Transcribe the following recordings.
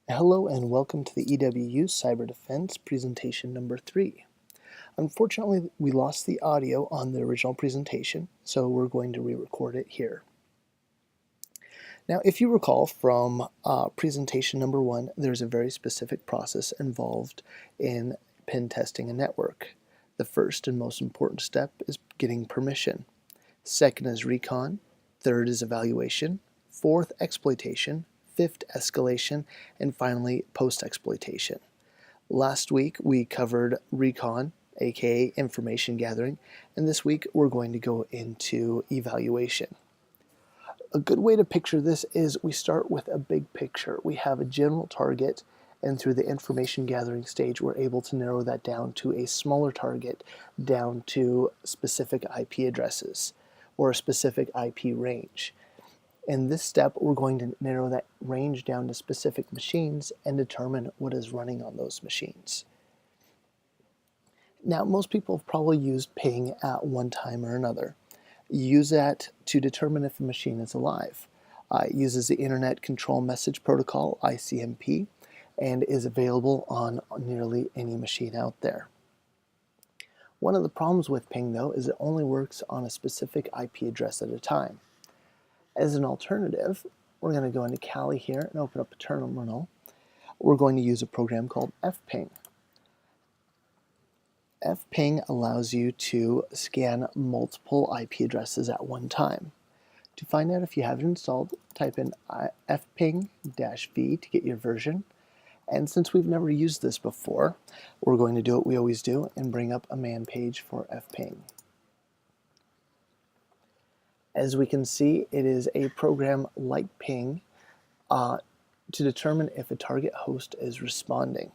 Hello and welcome to the EWU Cyber Defense presentation number 3. Unfortunately, we lost the audio on the original presentation, so we're going to re-record it here. Now, if you recall from presentation number 1, there's a very specific process involved in pen testing a network. The first and most important step is getting permission. Second is recon. Third is evaluation. Fourth, exploitation. Fifth, escalation. And finally, post-exploitation. Last week, we covered recon, aka information gathering, and this week we're going to go into evaluation. A good way to picture this is we start with a big picture. We have a general target, and through the information gathering stage, we're able to narrow that down to a smaller target, down to specific IP addresses or a specific IP range. In this step, we're going to narrow that range down to specific machines and determine what is running on those machines. Now, most people have probably used ping at one time or another. Use that to determine if a machine is alive. It uses the Internet Control Message Protocol, ICMP, and is available on nearly any machine out there. One of the problems with ping, though, is it only works on a specific IP address at a time. As an alternative, we're going to go into Kali here and open up a terminal. We're going to use a program called fping. Fping allows you to scan multiple IP addresses at one time. To find out if you have it installed, type in fping-v to get your version. And since we've never used this before, we're going to do what we always do and bring up a man page for fping. As we can see, it is a program like ping to determine if a target host is responding.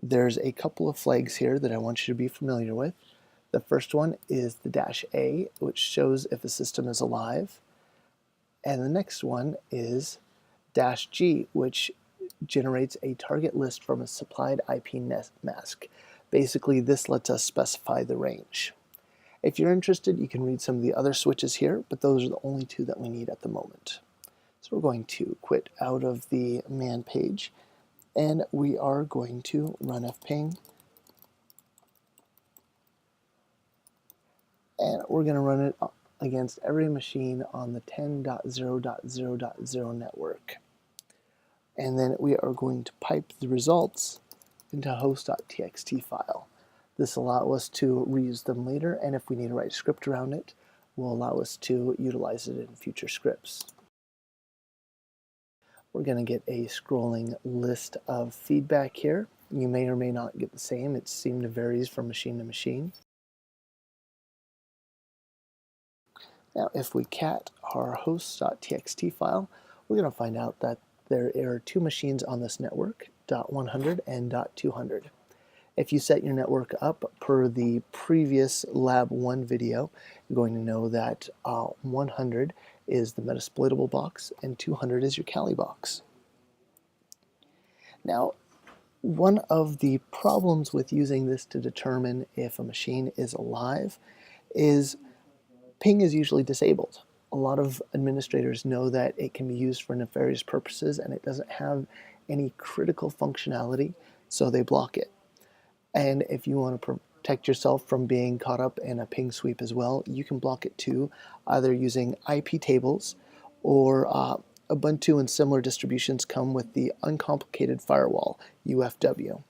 There's a couple of flags here that I want you to be familiar with. The first one is the -A, which shows if a system is alive. And the next one is -G, which generates a target list from a supplied IP mask. Basically, this lets us specify the range. If you're interested, you can read some of the other switches here, but those are the only two that we need at the moment. So we're going to quit out of the man page, and we are going to run fping. And we're going to run it against every machine on the 10.0.0.0 network. And then we are going to pipe the results into a host.txt file. This will allow us to reuse them later, and if we need to write a script around it, will allow us to utilize it in future scripts. We're going to get a scrolling list of feedback here. You may or may not get the same. It seems to vary from machine to machine. Now, if we cat our host.txt file, we're going to find out that there are two machines on this network, .100 and .200. If you set your network up per the previous Lab 1 video, you're going to know that 100 is the Metasploitable box and 200 is your Kali box. Now, one of the problems with using this to determine if a machine is alive is ping is usually disabled. A lot of administrators know that it can be used for nefarious purposes and it doesn't have any critical functionality, so they block it. And if you want to protect yourself from being caught up in a ping sweep as well, you can block it too, either using IP tables or Ubuntu and similar distributions come with the uncomplicated firewall, UFW.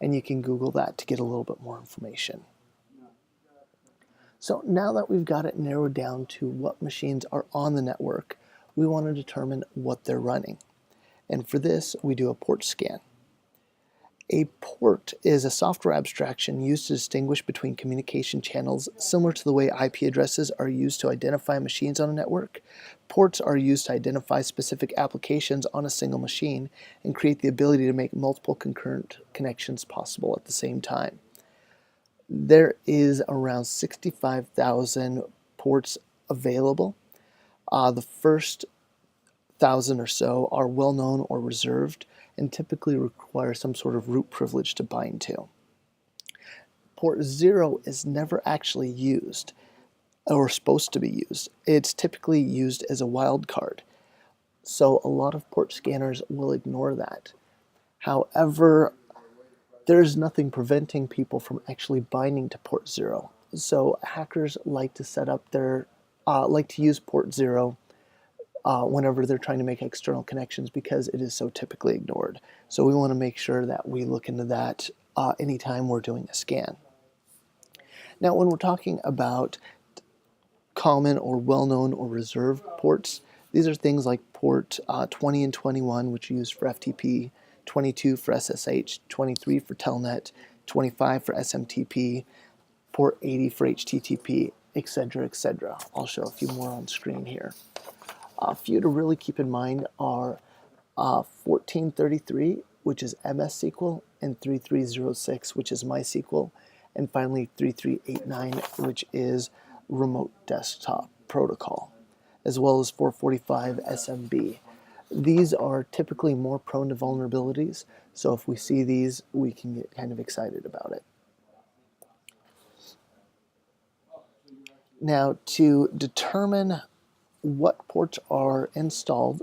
And you can Google that to get a little bit more information. So now that we've got it narrowed down to what machines are on the network, we want to determine what they're running. And for this, we do a port scan. A port is a software abstraction used to distinguish between communication channels, similar to the way IP addresses are used to identify machines on a network. Ports are used to identify specific applications on a single machine and create the ability to make multiple concurrent connections possible at the same time. There is around 65,000 ports available. The first 1,000 or so are well known or reserved and typically require some sort of root privilege to bind to. Port 0 is never actually used or supposed to be used. It's typically used as a wildcard. So a lot of port scanners will ignore that. However, there's nothing preventing people from actually binding to port 0. So hackers like to set up their, like to use port 0 whenever they're trying to make external connections because it is so typically ignored. So we want to make sure that we look into that anytime we're doing a scan. Now, when we're talking about common or well-known or reserved ports, these are things like port 20 and 21, which are used for FTP, 22 for SSH, 23 for Telnet, 25 for SMTP, port 80 for HTTP, etc., etc. I'll show a few more on screen here. A few to really keep in mind are 1433, which is MS SQL, and 3306, which is MySQL, and finally 3389, which is Remote Desktop Protocol, as well as 445 SMB. These are typically more prone to vulnerabilities, so if we see these, we can get kind of excited about it. Now, to determine what ports are installed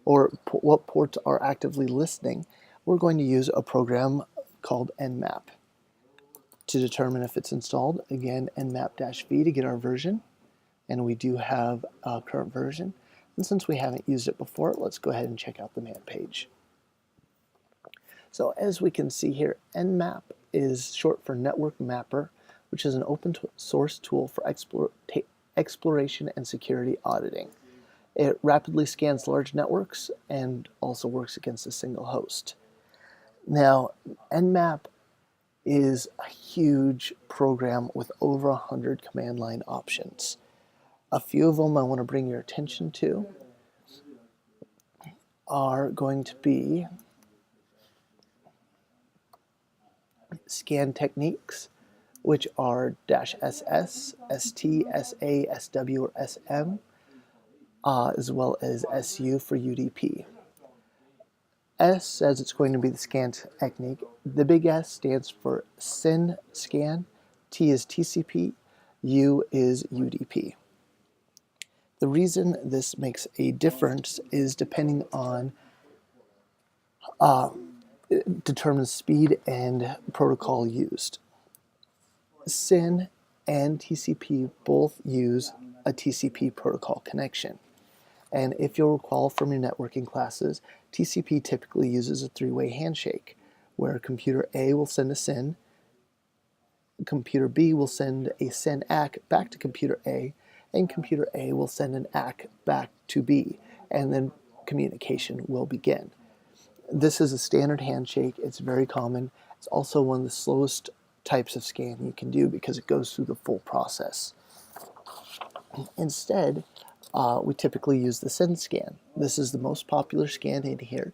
or what ports are actively listening, we're going to use a program called Nmap. To determine if it's installed, again, nmap-v to get our version, and we do have a current version. And since we haven't used it before, let's go ahead and check out the man page. So as we can see here, Nmap is short for Network Mapper, which is an open source tool for exploration and security auditing. It rapidly scans large networks and also works against a single host. Now, Nmap is a huge program with over 100 command line options. A few of them I want to bring your attention to are going to be scan techniques, which are -SS, ST, SA, SW, or SM, as well as SU for UDP. S says it's going to be the scan technique. The big S stands for SYN scan, T is TCP, U is UDP. The reason this makes a difference is depending on determines speed and protocol used. SYN and TCP both use a TCP protocol connection. And if you'll recall from your networking classes, TCP typically uses a three-way handshake, where computer A will send a SYN, computer B will send a SYN ACK back to computer A, and computer A will send an ACK back to B, and then communication will begin. This is a standard handshake. It's very common. It's also one of the slowest types of scan you can do because it goes through the full process. Instead, we typically use the SYN scan. This is the most popular scan in here.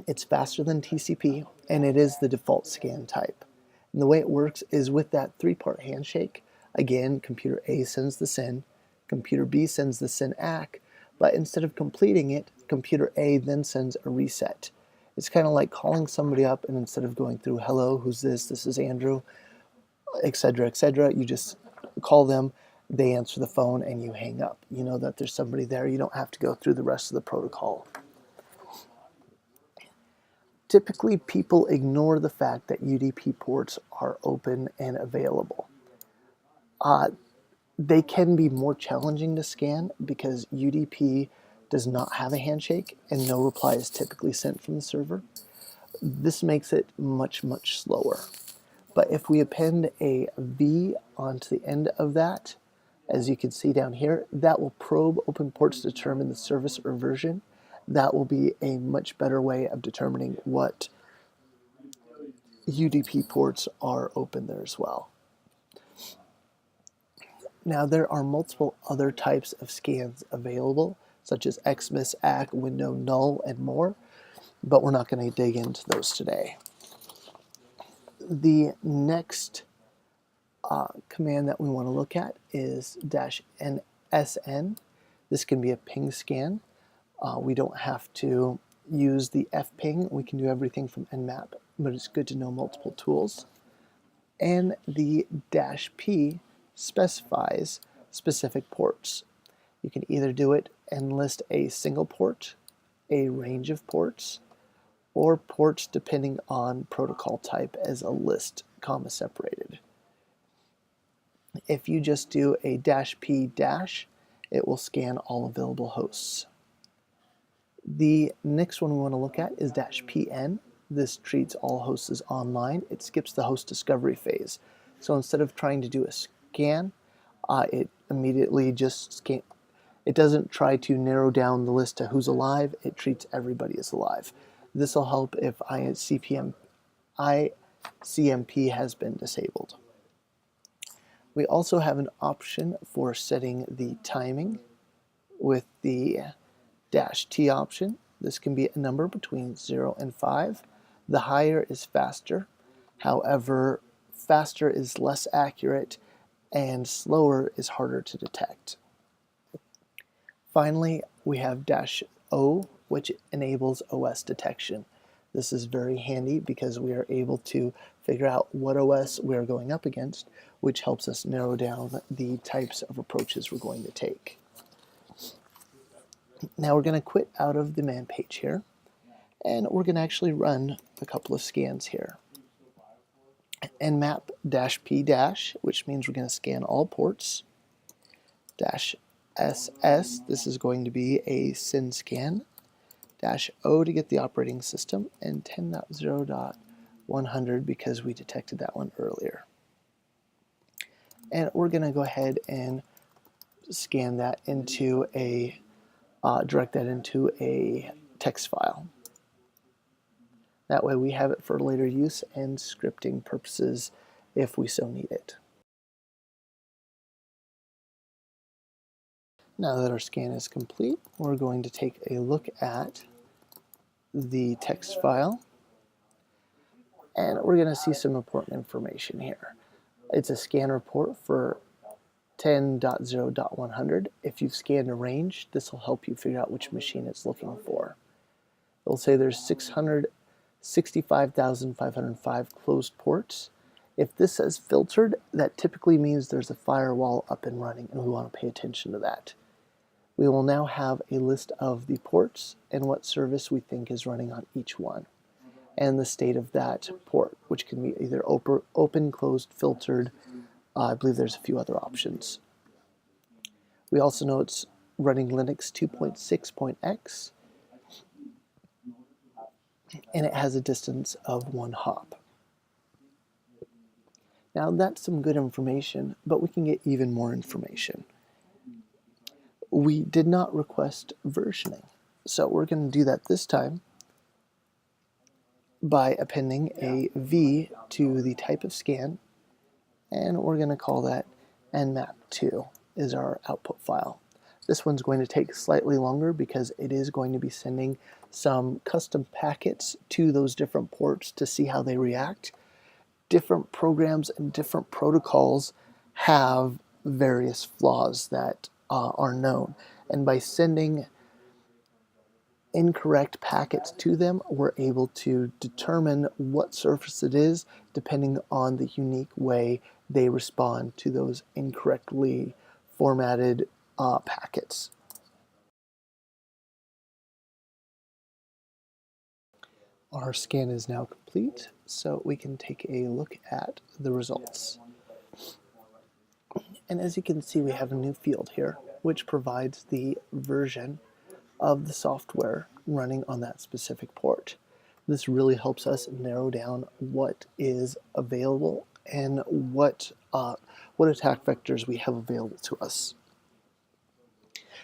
It's faster than TCP, and it is the default scan type. And the way it works is with that three-part handshake. Again, computer A sends the SYN, computer B sends the SYN ACK, but instead of completing it, computer A then sends a reset. It's kind of like calling somebody up, and instead of going through, hello, who's this? This is Andrew, etc., etc., you just call them, they answer the phone, and you hang up. You know that there's somebody there. You don't have to go through the rest of the protocol. Typically, people ignore the fact that UDP ports are open and available. They can be more challenging to scan because UDP does not have a handshake and no reply is typically sent from the server. This makes it much, much slower. But if we append a V onto the end of that, as you can see down here, that will probe open ports to determine the service or version. That will be a much better way of determining what UDP ports are open there as well. Now, there are multiple other types of scans available, such as XMIS, ACK, window, null, and more, but we're not going to dig into those today. The next command that we want to look at is -NSN. This can be a ping scan. We don't have to use the fping. We can do everything from Nmap, but it's good to know multiple tools. And the -P specifies specific ports. You can either do it and list a single port, a range of ports, or ports depending on protocol type as a list, comma separated. If you just do a -p-, it will scan all available hosts. The next one we want to look at is -pn. This treats all hosts as online. It skips the host discovery phase. So instead of trying to do a scan, it immediately just scan. It doesn't try to narrow down the list to who's alive. It treats everybody as alive. This will help if ICMP has been disabled. We also have an option for setting the timing with the -t option. This can be a number between 0 and 5. The higher is faster. However, faster is less accurate and slower is harder to detect. Finally, we have -O, which enables OS detection. This is very handy because we are able to figure out what OS we are going up against, which helps us narrow down the types of approaches we're going to take. Now we're going to quit out of the man page here, and we're going to actually run a couple of scans here. Nmap -p-, which means we're going to scan all ports. -ss, this is going to be a SYN scan. -O to get the operating system, and 10.0.100 because we detected that one earlier. And we're going to go ahead and scan that into a, direct that into a text file. That way we have it for later use and scripting purposes if we so need it. Now that our scan is complete, we're going to take a look at the text file, and we're going to see some important information here. It's a scan report for 10.0.100. If you've scanned a range, this will help you figure out which machine it's looking for. It'll say there's 665,505 closed ports. If this says filtered, that typically means there's a firewall up and running, and we want to pay attention to that. We will now have a list of the ports and what service we think is running on each one, and the state of that port, which can be either open, closed, filtered. I believe there's a few other options. We also know it's running Linux 2.6.x, and it has a distance of 1 hop. Now that's some good information, but we can get even more information. We did not request versioning, so we're going to do that this time by appending a V to the type of scan, and we're going to call that nmap2 is our output file. This one's going to take slightly longer because it is going to be sending some custom packets to those different ports to see how they react. Different programs and different protocols have various flaws that are known, and by sending incorrect packets to them, we're able to determine what surface it is depending on the unique way they respond to those incorrectly formatted packets. Our scan is now complete, so we can take a look at the results. And as you can see, we have a new field here, which provides the version of the software running on that specific port. This really helps us narrow down what is available and what attack vectors we have available to us.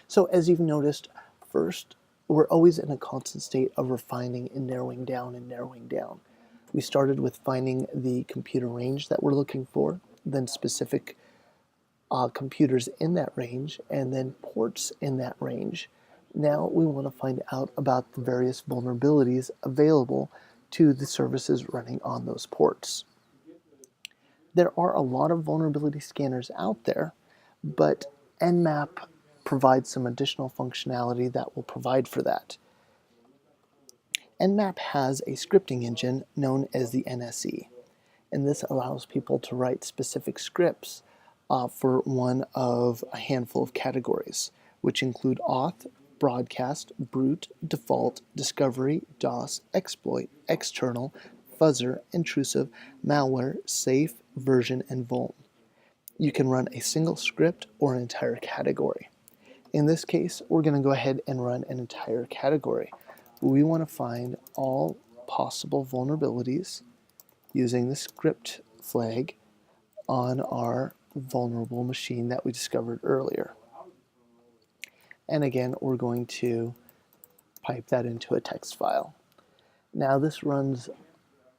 So as you've noticed, first, we're always in a constant state of refining and narrowing down and narrowing down. We started with finding the computer range that we're looking for, then specific computers in that range, and then ports in that range. Now we want to find out about the various vulnerabilities available to the services running on those ports. There are a lot of vulnerability scanners out there, but Nmap provides some additional functionality that will provide for that. Nmap has a scripting engine known as the NSE, and this allows people to write specific scripts for one of a handful of categories, which include auth, broadcast, brute, default, discovery, DOS, exploit, external, fuzzer, intrusive, malware, safe, version, and vuln. You can run a single script or an entire category. In this case, we're going to go ahead and run an entire category. We want to find all possible vulnerabilities using the script flag on our vulnerable machine that we discovered earlier. And again, we're going to pipe that into a text file. Now this runs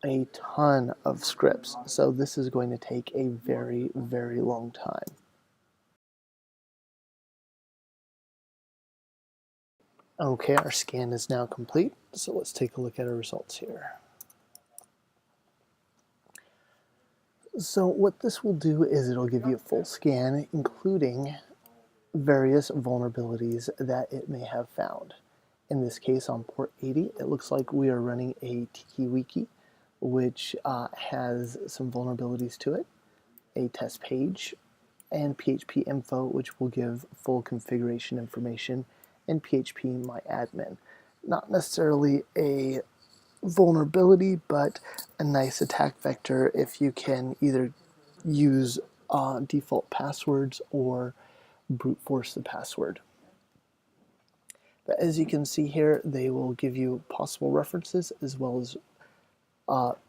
a ton of scripts, so this is going to take a very, very long time. Okay, our scan is now complete, so let's take a look at our results here. So what this will do is it'll give you a full scan, including various vulnerabilities that it may have found. In this case, on port 80, it looks like we are running a TikiWiki, which has some vulnerabilities to it, a test page, and PHP info, which will give full configuration information, and PHP myadmin. Not necessarily a vulnerability, but a nice attack vector if you can either use default passwords or brute force the password. But as you can see here, they will give you possible references as well as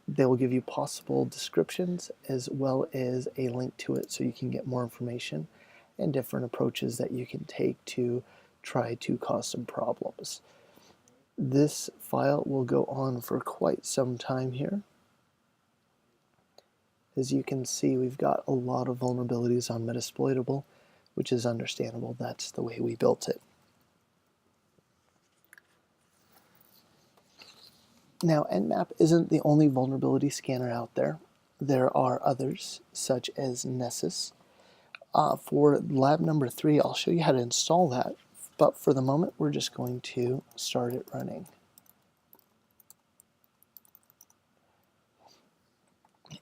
they will give you possible descriptions as well as a link to it so you can get more information and different approaches that you can take to try to cause some problems. This file will go on for quite some time here. As you can see, we've got a lot of vulnerabilities on Metasploitable, which is understandable. That's the way we built it. Now, Nmap isn't the only vulnerability scanner out there. There are others, such as Nessus. For lab number 3, I'll show you how to install that, but for the moment, we're just going to start it running.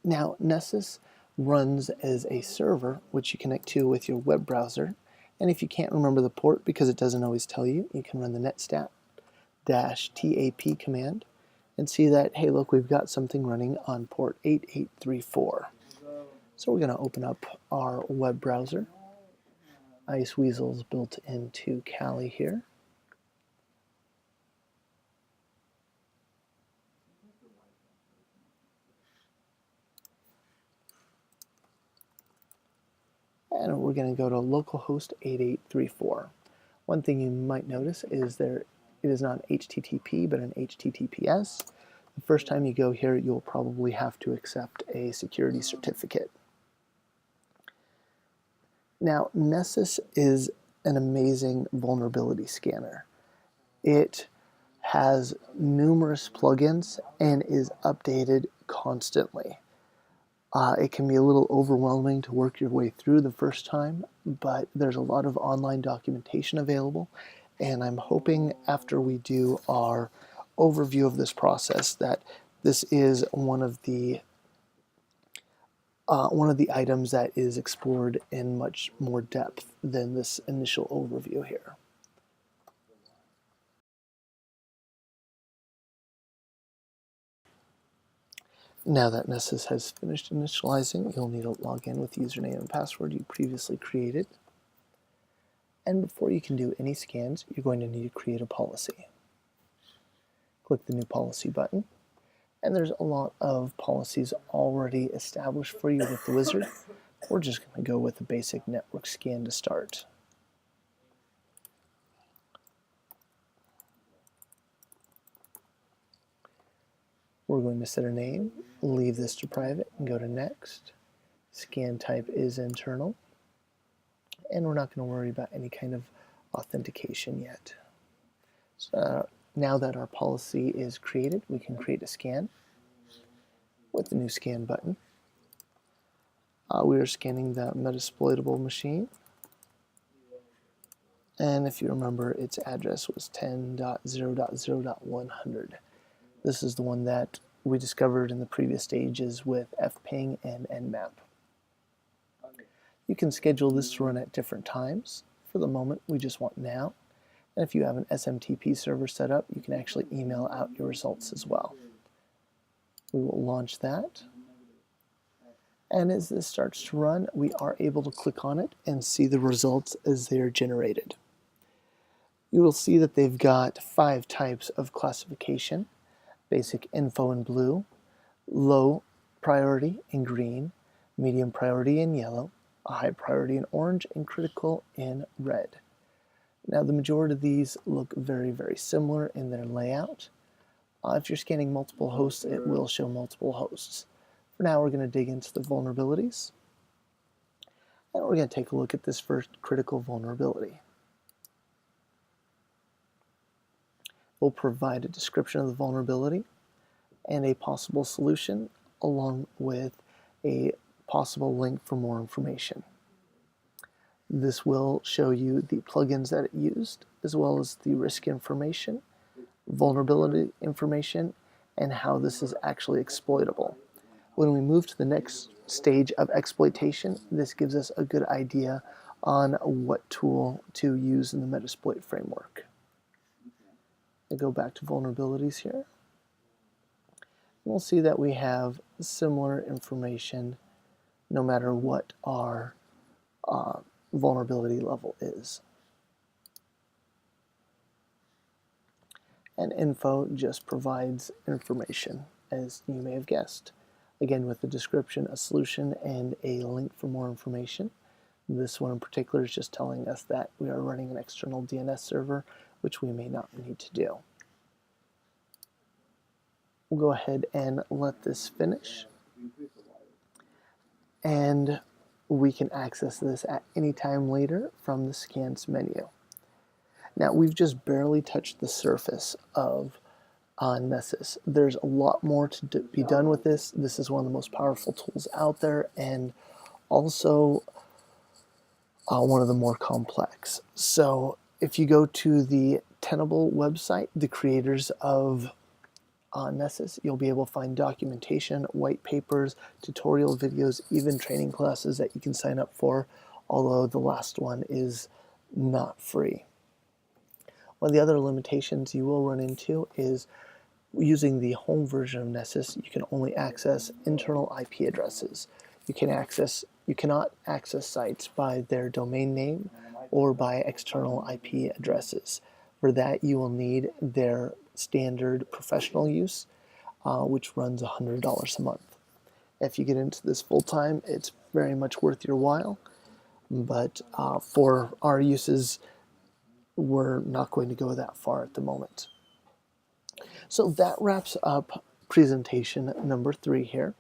Now, Nessus runs as a server, which you connect to with your web browser, and if you can't remember the port because it doesn't always tell you, you can run the netstat-tap command and see that, hey, look, we've got something running on port 8834. So we're going to open up our web browser. Iceweasel's built into Kali here. And we're going to go to localhost 8834. One thing you might notice is it is not an HTTP, but an HTTPS. The first time you go here, you'll probably have to accept a security certificate. Now, Nessus is an amazing vulnerability scanner. It has numerous plugins and is updated constantly. It can be a little overwhelming to work your way through the first time, but there's a lot of online documentation available, and I'm hoping after we do our overview of this process that this is one of the items that is explored in much more depth than this initial overview here. Now that Nessus has finished initializing, you'll need to log in with the username and password you previously created. And before you can do any scans, you're going to need to create a policy. Click the New Policy button, and there's a lot of policies already established for you with the wizard. We're just going to go with a basic network scan to start. We're going to set a name, leave this to private, and go to Next. Scan type is internal, and we're not going to worry about any kind of authentication yet. So now that our policy is created, we can create a scan with the New Scan button. We are scanning the Metasploitable machine, and if you remember, its address was 10.0.0.100. This is the one that we discovered in the previous stages with fping and nmap. You can schedule this to run at different times. For the moment, we just want now. And if you have an SMTP server set up, you can actually email out your results as well. We will launch that. And as this starts to run, we are able to click on it and see the results as they are generated. You will see that they've got 5 types of classification: basic info in blue, low priority in green, medium priority in yellow, a high priority in orange, and critical in red. Now the majority of these look very, very similar in their layout. If you're scanning multiple hosts, it will show multiple hosts. For now, we're going to dig into the vulnerabilities, and we're going to take a look at this first critical vulnerability. We'll provide a description of the vulnerability and a possible solution, along with a possible link for more information. This will show you the plugins that it used, as well as the risk information, vulnerability information, and how this is actually exploitable. When we move to the next stage of exploitation, this gives us a good idea on what tool to use in the Metasploit framework. I go back to vulnerabilities here. We'll see that we have similar information no matter what our vulnerability level is. And info just provides information, as you may have guessed. Again, with the description, a solution, and a link for more information. This one in particular is just telling us that we are running an external DNS server, which we may not need to do. We'll go ahead and let this finish. And we can access this at any time later from the Scans menu. Now, we've just barely touched the surface of Nessus. There's a lot more to be done with this. This is one of the most powerful tools out there, and also one of the more complex. So if you go to the Tenable website, the creators of Nessus, you'll be able to find documentation, white papers, tutorial videos, even training classes that you can sign up for, although the last one is not free. One of the other limitations you will run into is using the home version of Nessus, you can only access internal IP addresses. You cannot access sites by their domain name or by external IP addresses. For that, you will need their standard professional use, which runs $100 a month. If you get into this full time, it's very much worth your while, but for our uses, we're not going to go that far at the moment. So that wraps up presentation number 3 here.